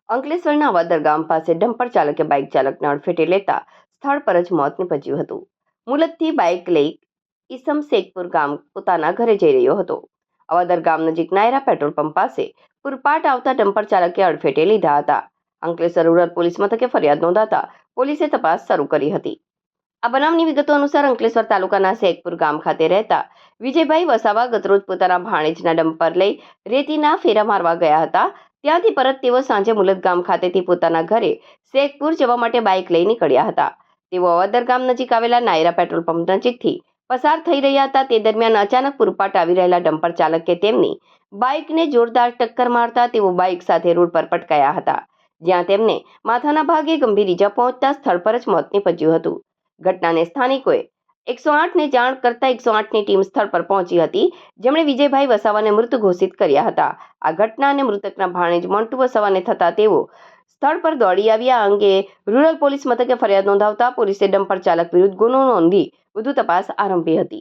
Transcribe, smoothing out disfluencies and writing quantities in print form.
અંકલેશ્વરના વાદર ગામ પાસે ડમ્પર ચાલકે બાઇક ચાલકને અડફેટે લેતા સ્થળ પર જ મોત નીપજ્યું હતું. મુલતથી બાઇક લઈ ઈસમ શેખપુર ગામ પોતાના ઘરે જઈ રહ્યો હતો. અવાદર ગામ નજીક નાયરા પેટ્રોલ પંપ પાસે પૂરપાટ આવતા ડમ્પર ચાલકે અડફેટે લીધા હતા. અંકલેશ્વર રૂરલ પોલીસ મથકે ફરિયાદ નોંધાતા પોલીસે તપાસ શરૂ કરી હતી. આ બનાવની વિગતો અનુસાર અંકલેશ્વર તાલુકાના શેખપુર ગામ ખાતે રહેતા વિજયભાઈ વસાવા ગતરોજ પોતાના ભાણેજના ડમ્પર લઈ રેતીના ફેરા મારવા ગયા હતા. ત્યાંથી પરત તેઓ સાંજે મુલત ગામ ખાતેથી પોતાના ઘરે શેખપુર જવા માટે બાઇક લઈ નીકળ્યા હતા. તેઓ અવાદર ગામ નજીક આવેલા નાયરા પેટ્રોલ પંપ નજીકથી પસાર થઈ રહ્યા હતા. તે દરમિયાન અચાનક પૂરપાટ આવી રહેલા ડમ્પર ચાલકે તેમની બાઇકને જોરદાર ટક્કર મારતા તેઓ બાઇક સાથે રોડ પર પટકાયા હતા, જ્યાં તેમને માથાના ભાગે ગંભીર ઈજા પહોંચતા સ્થળ પર જ મોત નીપજ્યું હતું. ઘટનાને સ્થાનિકોએ 108ને જાણ કરતા 108ની ટીમ સ્થળ પર પહોંચી હતી, જેમણે વિજયભાઈ વસાવાને મૃત ઘોષિત કર્યા હતા. આ ઘટના અને મૃતકના ભાણેજ મોન્ટુ વસાવાને થતા તેઓ સ્થળ પર દોડી આવ્યા. આ અંગે રૂરલ પોલીસ મથકે ફરિયાદ નોંધાવતા પોલીસે ડમ્પર ચાલક વિરુદ્ધ ગુનો નોંધી વધુ તપાસ આરંભી હતી.